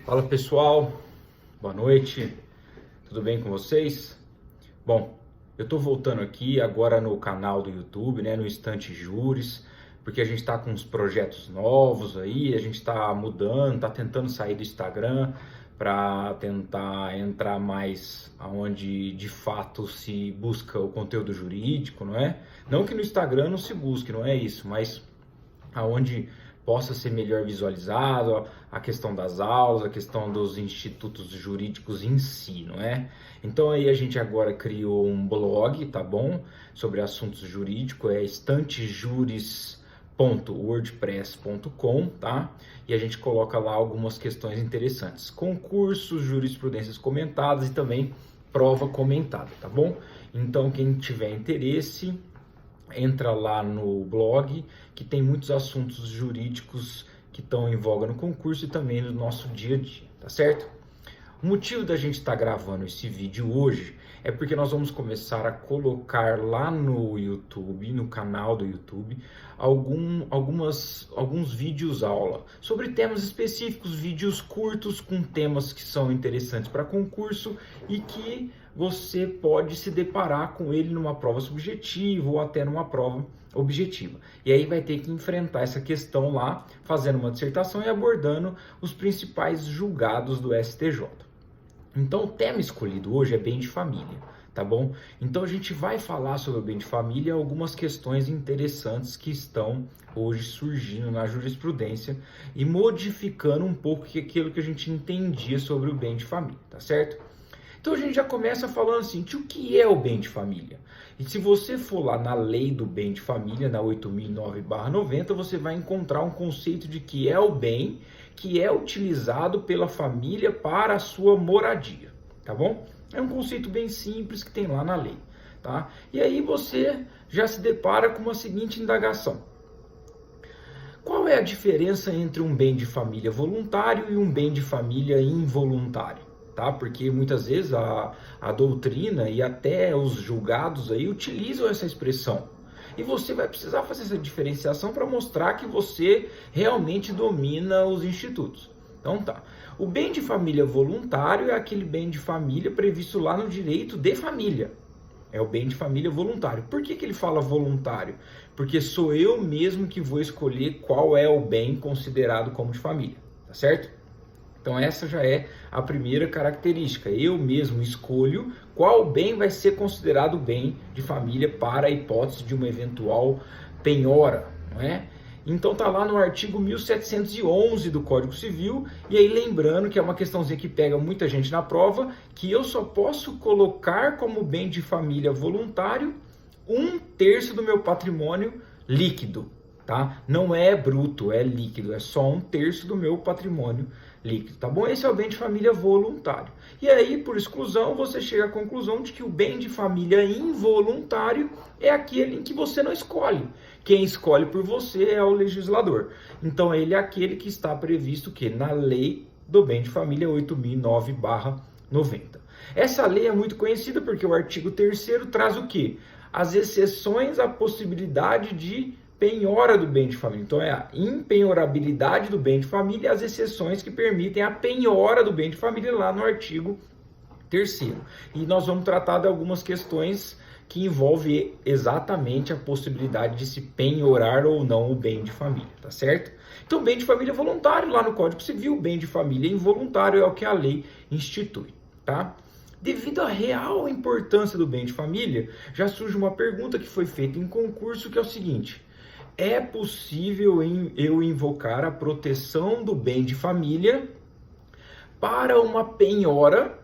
Fala pessoal, boa noite, tudo bem com vocês? Bom, eu tô voltando aqui agora no canal do YouTube, né, no Instante Juris, porque a gente tá com uns projetos novos aí, a gente tá mudando, tá tentando sair do Instagram para tentar entrar mais aonde de fato se busca o conteúdo jurídico, não é? Não que no Instagram não se busque, não é isso, mas aonde possa ser melhor visualizado a questão das aulas, a questão dos institutos jurídicos em si, não é? Então aí a gente agora criou um blog, tá bom? Sobre assuntos jurídicos, é estantejuris.wordpress.com, tá? E a gente coloca lá algumas questões interessantes, concursos, jurisprudências comentadas e também prova comentada, tá bom? Então quem tiver interesse, entra lá no blog, que tem muitos assuntos jurídicos que estão em voga no concurso e também no nosso dia a dia, tá certo? O motivo da gente estar gravando esse vídeo hoje é porque nós vamos começar a colocar lá no YouTube, no canal do YouTube, alguns vídeos aula sobre temas específicos, vídeos curtos com temas que são interessantes para concurso e que você pode se deparar com ele numa prova subjetiva ou até numa prova objetiva. E aí vai ter que enfrentar essa questão lá, fazendo uma dissertação e abordando os principais julgados do STJ. Então o tema escolhido hoje é bem de família, tá bom? Então a gente vai falar sobre o bem de família, algumas questões interessantes que estão hoje surgindo na jurisprudência e modificando um pouco aquilo que a gente entendia sobre o bem de família, tá certo? Então a gente já começa falando assim, o que é o bem de família? E se você for lá na lei do bem de família, na 8009/90, você vai encontrar um conceito de que é o bem que é utilizado pela família para a sua moradia, tá bom? É um conceito bem simples que tem lá na lei, tá? E aí você já se depara com uma seguinte indagação. Qual é a diferença entre um bem de família voluntário e um bem de família involuntário? Tá? Porque muitas vezes a doutrina e até os julgados aí utilizam essa expressão. E você vai precisar fazer essa diferenciação para mostrar que você realmente domina os institutos. Então tá. O bem de família voluntário é aquele bem de família previsto lá no direito de família. É o bem de família voluntário. Por que ele fala voluntário? Porque sou eu mesmo que vou escolher qual é o bem considerado como de família. Tá certo? Então essa já é a primeira característica. Eu mesmo escolho qual bem vai ser considerado bem de família para a hipótese de uma eventual penhora, não é? Então tá lá no artigo 1711 do Código Civil, e aí lembrando que é uma questãozinha que pega muita gente na prova, que eu só posso colocar como bem de família voluntário 1/3 do meu patrimônio líquido, tá? Não é bruto, é líquido, é só 1/3 do meu patrimônio líquido, tá bom? Esse é o bem de família voluntário. E aí, por exclusão, você chega à conclusão de que o bem de família involuntário é aquele em que você não escolhe. Quem escolhe por você é o legislador. Então, ele é aquele que está previsto que na lei do bem de família 8009/90. Essa lei é muito conhecida porque o artigo 3º traz o quê? As exceções à possibilidade de penhora do bem de família. Então é a impenhorabilidade do bem de família e as exceções que permitem a penhora do bem de família lá no artigo 3º. E nós vamos tratar de algumas questões que envolvem exatamente a possibilidade de se penhorar ou não o bem de família, tá certo? Então bem de família é voluntário lá no Código Civil, bem de família involuntário é o que a lei institui, tá? Devido à real importância do bem de família, já surge uma pergunta que foi feita em concurso, que é o seguinte: é possível eu invocar a proteção do bem de família para uma penhora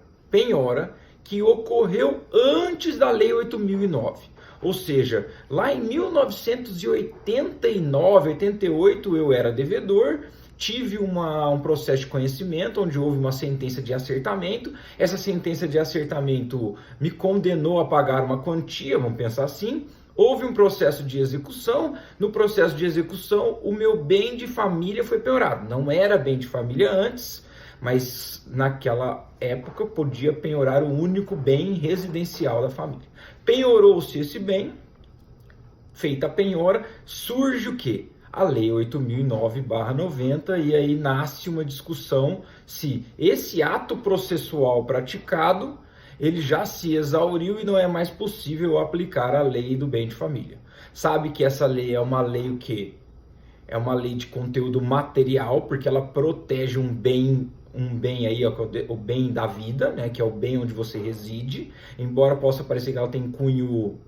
que ocorreu antes da Lei 8009? Ou seja, lá em 1989, 88 eu era devedor, tive um processo de conhecimento onde houve uma sentença de acertamento. Essa sentença de acertamento me condenou a pagar uma quantia, vamos pensar assim. Houve um processo de execução. No processo de execução, o meu bem de família foi penhorado. Não era bem de família antes, mas naquela época podia penhorar o único bem residencial da família. Penhorou-se esse bem, feita a penhora, surge o quê? a Lei 8.009/90, e aí nasce uma discussão se esse ato processual praticado, ele já se exauriu e não é mais possível aplicar a lei do bem de família. Sabe que essa lei é uma lei o quê? É uma lei de conteúdo material, porque ela protege um bem aí, ó, o bem da vida, né, que é o bem onde você reside, embora possa parecer que ela tem cunho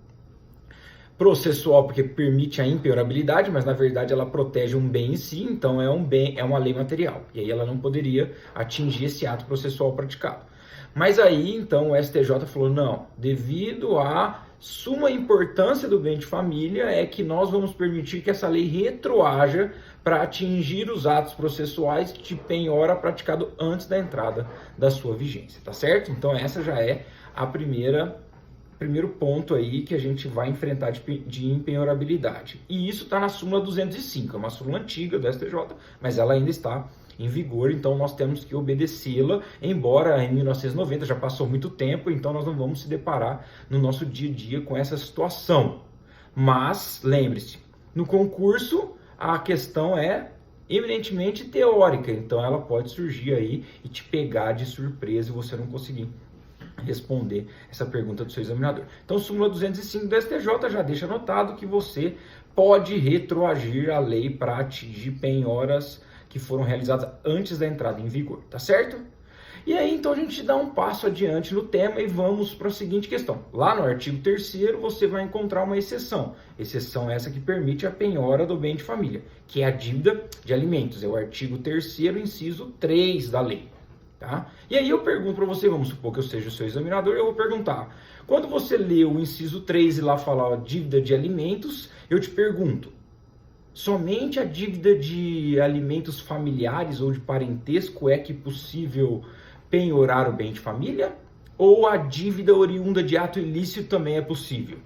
processual porque permite a impenhorabilidade, mas na verdade ela protege um bem em si, então é um bem, é uma lei material. E aí ela não poderia atingir esse ato processual praticado. Mas aí então o STJ falou: não, devido à suma importância do bem de família, é que nós vamos permitir que essa lei retroaja para atingir os atos processuais de penhora praticado antes da entrada da sua vigência, tá certo? Então essa já é a primeiro ponto aí que a gente vai enfrentar de impenhorabilidade. E isso está na súmula 205, é uma súmula antiga do STJ, mas ela ainda está em vigor, então nós temos que obedecê-la, embora em 1990 já passou muito tempo, então nós não vamos se deparar no nosso dia a dia com essa situação. Mas, lembre-se, no concurso a questão é eminentemente teórica, então ela pode surgir aí e te pegar de surpresa e você não conseguir responder essa pergunta do seu examinador. Então, súmula 205 do STJ já deixa anotado que você pode retroagir a lei para atingir penhoras que foram realizadas antes da entrada em vigor, tá certo? E aí, então, a gente dá um passo adiante no tema e vamos para a seguinte questão. Lá no artigo 3º, você vai encontrar uma exceção. Exceção essa que permite a penhora do bem de família, que é a dívida de alimentos. É o artigo 3º, inciso 3 da lei. Tá? E aí eu pergunto para você, vamos supor que eu seja o seu examinador, eu vou perguntar. Quando você lê o inciso 3 e lá falar dívida de alimentos, eu te pergunto, somente a dívida de alimentos familiares ou de parentesco é que é possível penhorar o bem de família? Ou a dívida oriunda de ato ilícito também é possível?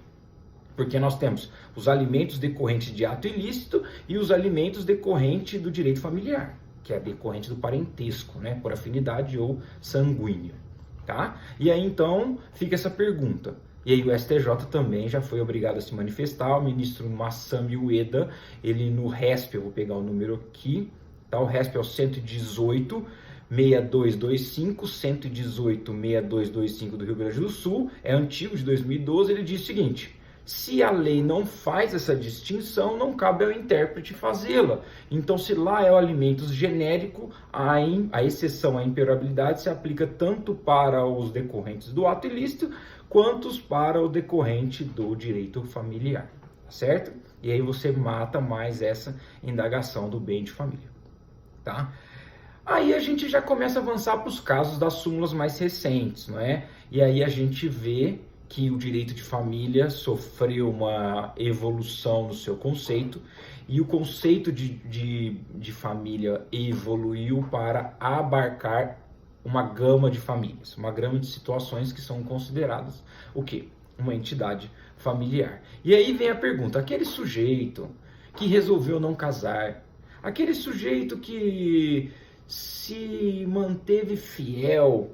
Porque nós temos os alimentos decorrentes de ato ilícito e os alimentos decorrentes do direito familiar, que é decorrente do parentesco, né, por afinidade ou sanguíneo, tá? E aí então fica essa pergunta. E aí o STJ também já foi obrigado a se manifestar, o ministro Massami Ueda, ele no RESP, eu vou pegar o número aqui, tá? O RESP é o 118.6225, 118.6225 do Rio Grande do Sul, é antigo, de 2012, ele diz o seguinte: se a lei não faz essa distinção, não cabe ao intérprete fazê-la. Então, se lá é o alimentos genérico, a exceção à impenhorabilidade se aplica tanto para os decorrentes do ato ilícito, quanto para o decorrente do direito familiar, certo? E aí você mata mais essa indagação do bem de família, tá? Aí a gente já começa a avançar para os casos das súmulas mais recentes, não é? E aí a gente vê que o direito de família sofreu uma evolução no seu conceito, e o conceito de família evoluiu para abarcar uma gama de famílias, uma gama de situações que são consideradas o quê? Uma entidade familiar. E aí vem a pergunta: aquele sujeito que resolveu não casar, aquele sujeito que se manteve fiel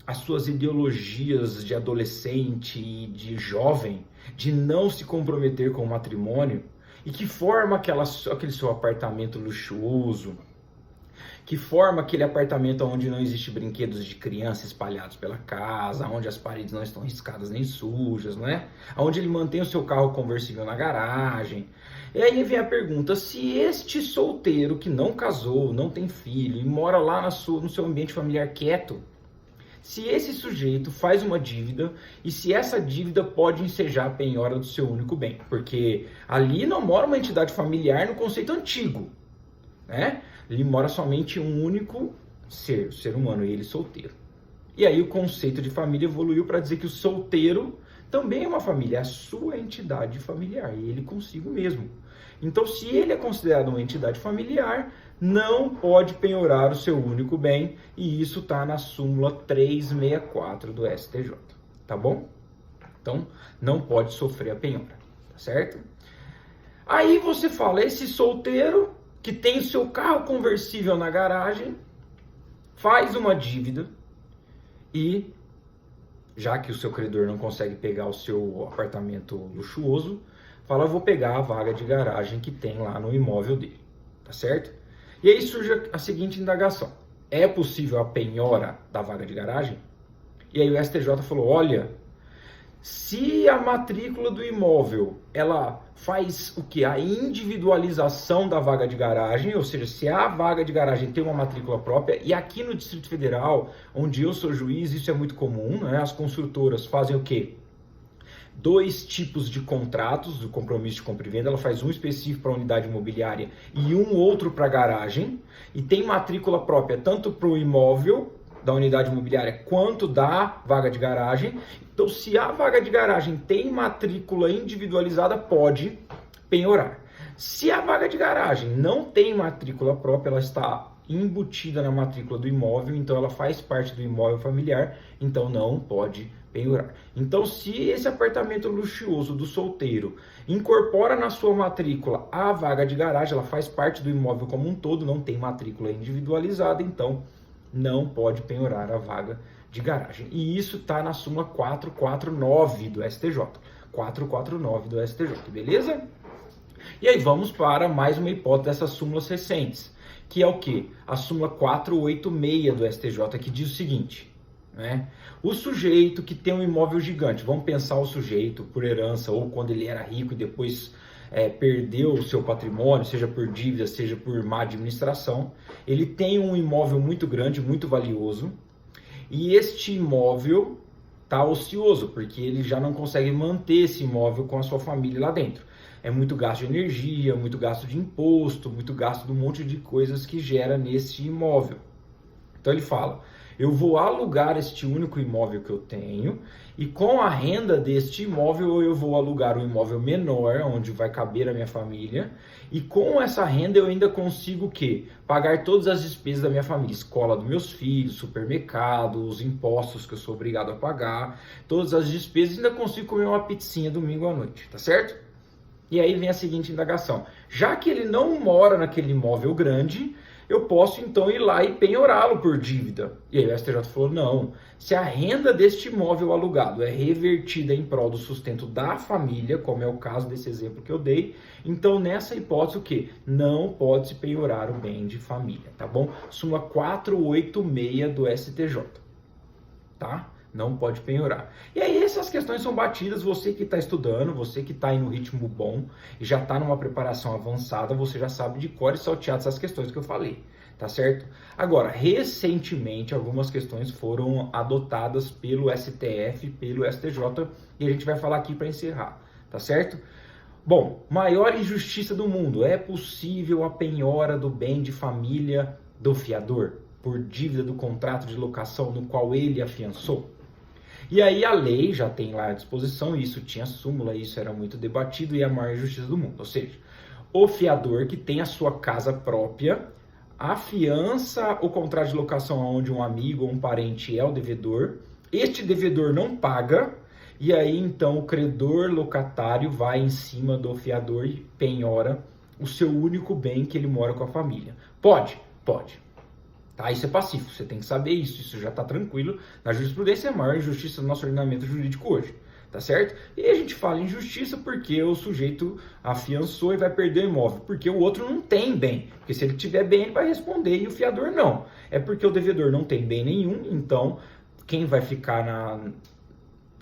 às suas ideologias de adolescente e de jovem, de não se comprometer com o matrimônio, e que forma aquele seu apartamento luxuoso, que forma aquele apartamento onde não existe brinquedos de criança espalhados pela casa, onde as paredes não estão riscadas nem sujas, não é? Onde ele mantém o seu carro conversível na garagem. E aí vem a pergunta: se este solteiro que não casou, não tem filho e mora lá no seu ambiente familiar quieto, se esse sujeito faz uma dívida e se essa dívida pode ensejar a penhora do seu único bem, porque ali não mora uma entidade familiar no conceito antigo, né? Ali mora somente um único ser, o ser humano, e ele solteiro. E aí o conceito de família evoluiu para dizer que o solteiro também é uma família, é a sua entidade familiar, e ele consigo mesmo. Então, se ele é considerado uma entidade familiar, não pode penhorar o seu único bem, e isso está na súmula 364 do STJ, tá bom? Então, não pode sofrer a penhora, tá certo? Aí você fala, esse solteiro que tem o seu carro conversível na garagem, faz uma dívida e, já que o seu credor não consegue pegar o seu apartamento luxuoso, fala, eu vou pegar a vaga de garagem que tem lá no imóvel dele, tá certo? E aí surge a seguinte indagação: é possível a penhora da vaga de garagem? E aí o STJ falou, olha, se a matrícula do imóvel, ela faz o que? A individualização da vaga de garagem, ou seja, se a vaga de garagem tem uma matrícula própria, e aqui no Distrito Federal, onde eu sou juiz, isso é muito comum, né? As construtoras fazem o quê? 2 tipos de contratos do compromisso de compra e venda, ela faz um específico para a unidade imobiliária e um outro para a garagem, e tem matrícula própria tanto para o imóvel da unidade imobiliária quanto da vaga de garagem. Então, se a vaga de garagem tem matrícula individualizada, pode penhorar. Se a vaga de garagem não tem matrícula própria, ela está embutida na matrícula do imóvel, então ela faz parte do imóvel familiar, então não pode penhorar. Então, se esse apartamento luxuoso do solteiro incorpora na sua matrícula a vaga de garagem, ela faz parte do imóvel como um todo, não tem matrícula individualizada, então não pode penhorar a vaga de garagem. E isso está na súmula 449 do STJ. 449 do STJ, beleza? E aí vamos para mais uma hipótese dessas súmulas recentes, que é o quê? A súmula 486 do STJ, que diz o seguinte, né? O sujeito que tem um imóvel gigante, vamos pensar o sujeito por herança ou quando ele era rico e depois perdeu o seu patrimônio, seja por dívida, seja por má administração, ele tem um imóvel muito grande, muito valioso, e este imóvel está ocioso, porque ele já não consegue manter esse imóvel com a sua família lá dentro. É muito gasto de energia, muito gasto de imposto, muito gasto de um monte de coisas que gera nesse imóvel. Então ele fala, eu vou alugar este único imóvel que eu tenho e com a renda deste imóvel eu vou alugar um imóvel menor, onde vai caber a minha família, e com essa renda eu ainda consigo o quê? Pagar todas as despesas da minha família, escola dos meus filhos, supermercado, os impostos que eu sou obrigado a pagar, todas as despesas, e ainda consigo comer uma pizzinha domingo à noite, tá certo? E aí vem a seguinte indagação, já que ele não mora naquele imóvel grande, eu posso então ir lá e penhorá-lo por dívida. E aí o STJ falou, não, se a renda deste imóvel alugado é revertida em prol do sustento da família, como é o caso desse exemplo que eu dei, então nessa hipótese o quê? Não pode se penhorar o bem de família, tá bom? Súmula 486 do STJ, tá? Não pode penhorar. E aí essas questões são batidas, você que está estudando, você que está em um ritmo bom e já está numa preparação avançada, você já sabe de cor e salteado essas questões que eu falei, tá certo? Agora, recentemente algumas questões foram adotadas pelo STF, pelo STJ, e a gente vai falar aqui para encerrar, tá certo? Bom, maior injustiça do mundo, é possível a penhora do bem de família do fiador por dívida do contrato de locação no qual ele afiançou? E aí a lei já tem lá à disposição, isso tinha súmula, isso era muito debatido, e é a maior injustiça do mundo. Ou seja, o fiador que tem a sua casa própria, afiança o contrato de locação onde um amigo ou um parente é o devedor, este devedor não paga, e aí então o credor locatário vai em cima do fiador e penhora o seu único bem que ele mora com a família. Pode? Pode. Tá, isso é pacífico, você tem que saber isso já está tranquilo. Na jurisprudência é a maior injustiça do nosso ordenamento jurídico hoje, tá certo? E a gente fala injustiça porque o sujeito afiançou e vai perder o imóvel, porque o outro não tem bem, porque se ele tiver bem ele vai responder e o fiador não. É porque o devedor não tem bem nenhum, então quem vai ficar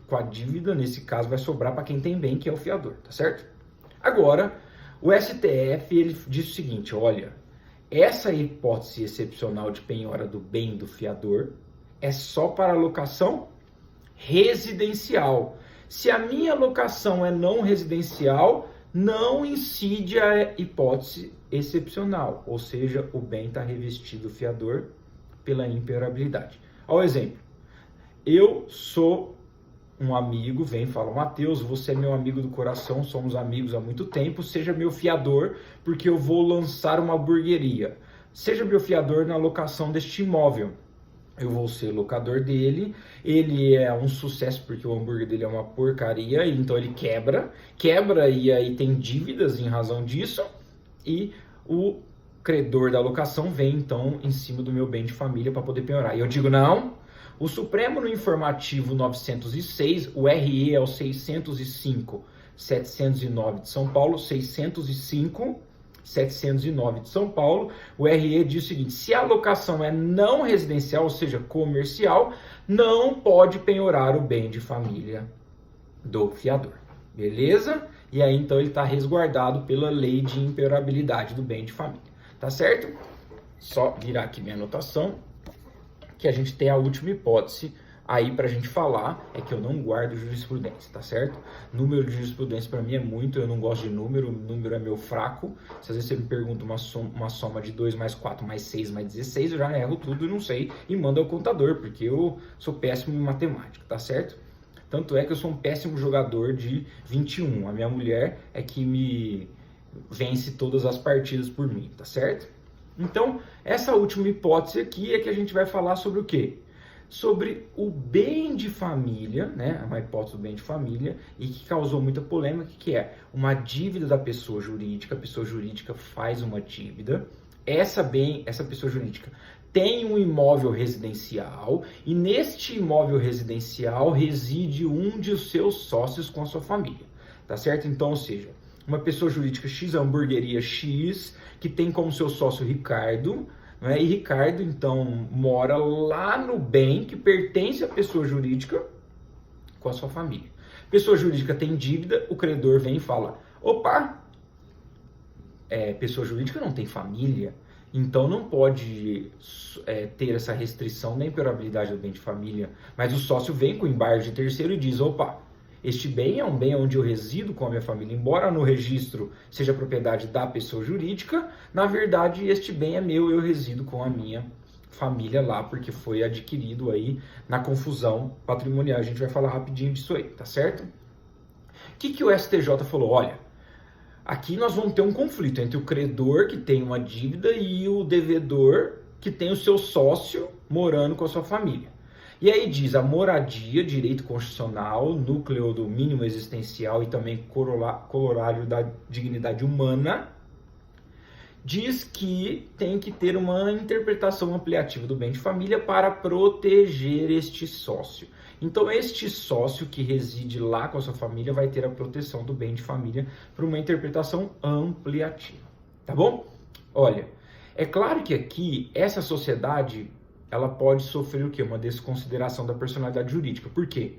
com a dívida, nesse caso, vai sobrar para quem tem bem, que é o fiador, tá certo? Agora, o STF ele diz o seguinte, olha, essa hipótese excepcional de penhora do bem do fiador é só para locação residencial. Se a minha locação é não residencial, não incide a hipótese excepcional, ou seja, o bem está revestido do fiador pela impenhorabilidade. Olha o exemplo. Eu sou um amigo, vem e fala, Matheus, você é meu amigo do coração, somos amigos há muito tempo, seja meu fiador, porque eu vou lançar uma hamburgueria. Seja meu fiador na locação deste imóvel. Eu vou ser locador dele, ele é um sucesso porque o hambúrguer dele é uma porcaria, então ele quebra e aí tem dívidas em razão disso, e o credor da locação vem então em cima do meu bem de família para poder penhorar. E eu digo, não. O Supremo no informativo 906, o RE é o 605, 709 de São Paulo, 605 709 de São Paulo. O RE diz o seguinte: se a locação é não residencial, ou seja, comercial, não pode penhorar o bem de família do fiador. Beleza? E aí, então, ele está resguardado pela lei de impenhorabilidade do bem de família. Tá certo? Só virar aqui minha anotação, que a gente tem a última hipótese aí pra gente falar, é que eu não guardo jurisprudência, tá certo? Número de jurisprudência para mim é muito, eu não gosto de número é meu fraco. Se às vezes você me pergunta uma soma de 2 mais 4 mais 6 mais 16, eu já erro tudo e não sei, e mando ao contador, porque eu sou péssimo em matemática, tá certo? Tanto é que eu sou um péssimo jogador de 21, a minha mulher é que me vence todas as partidas por mim, tá certo? Então, essa última hipótese aqui é que a gente vai falar sobre o quê? Sobre o bem de família, né? Uma hipótese do bem de família e que causou muita polêmica, que é uma dívida da pessoa jurídica. A pessoa jurídica faz uma dívida, essa pessoa jurídica tem um imóvel residencial e neste imóvel residencial reside um de seus sócios com a sua família, tá certo? Então, ou seja, uma pessoa jurídica X, a hamburgueria X, que tem como seu sócio Ricardo, né? E Ricardo, então, mora lá no bem que pertence à pessoa jurídica com a sua família. Pessoa jurídica tem dívida, o credor vem e fala: opa, pessoa jurídica não tem família, então não pode ter essa restrição da impenhorabilidade do bem de família. Mas o sócio vem com embargo de terceiro e diz: opa, este bem é um bem onde eu resido com a minha família, embora no registro seja propriedade da pessoa jurídica, na verdade este bem é meu, eu resido com a minha família lá, porque foi adquirido aí na confusão patrimonial. A gente vai falar rapidinho disso aí, tá certo? O que o STJ falou? Olha, aqui nós vamos ter um conflito entre o credor, que tem uma dívida, e o devedor, que tem o seu sócio morando com a sua família. E aí diz: a moradia, direito constitucional, núcleo do mínimo existencial e também corolário da dignidade humana, diz que tem que ter uma interpretação ampliativa do bem de família para proteger este sócio. Então, este sócio que reside lá com a sua família vai ter a proteção do bem de família por uma interpretação ampliativa, tá bom? Olha, é claro que aqui essa sociedade ela pode sofrer o quê? Uma desconsideração da personalidade jurídica. Por quê?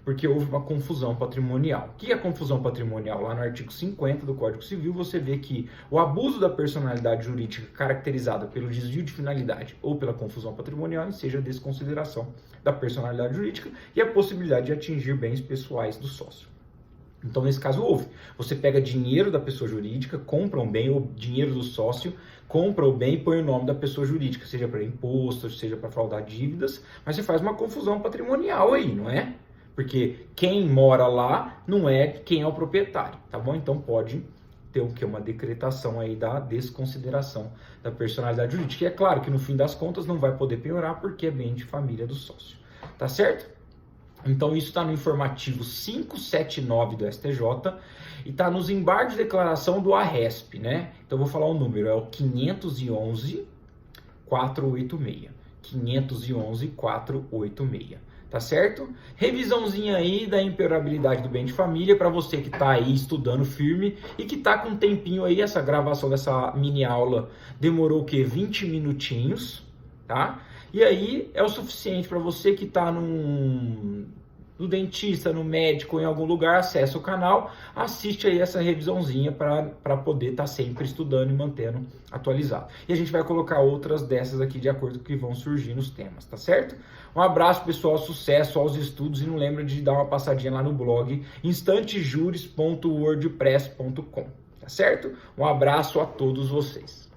Porque houve uma confusão patrimonial. O que é a confusão patrimonial? Lá no artigo 50 do Código Civil, você vê que o abuso da personalidade jurídica caracterizada pelo desvio de finalidade ou pela confusão patrimonial seja a desconsideração da personalidade jurídica e a possibilidade de atingir bens pessoais do sócio. Então, nesse caso, houve. Você pega dinheiro da pessoa jurídica, compra um bem, ou dinheiro do sócio, compra o bem e põe o nome da pessoa jurídica, seja para imposto, seja para fraudar dívidas, mas você faz uma confusão patrimonial aí, não é? Porque quem mora lá não é quem é o proprietário, tá bom? Então pode ter o quê? Uma decretação aí da desconsideração da personalidade jurídica. E é claro que no fim das contas não vai poder penhorar porque é bem de família do sócio, tá certo? Então isso está no informativo 579 do STJ e está nos embargos de declaração do ARESP, né? Então eu vou falar o número, é o 511-486. 511-486, tá certo? Revisãozinha aí da impenhorabilidade do bem de família para você que está aí estudando firme e que está com um tempinho aí. Essa gravação dessa mini aula demorou o quê? 20 minutinhos, tá? E aí é o suficiente para você que está no dentista, no médico, em algum lugar, acessa o canal, assiste aí essa revisãozinha para poder estar sempre estudando e mantendo atualizado. E a gente vai colocar outras dessas aqui de acordo com o que vão surgir nos temas, tá certo? Um abraço, pessoal, sucesso aos estudos e não lembra de dar uma passadinha lá no blog instantejures.wordpress.com, tá certo? Um abraço a todos vocês.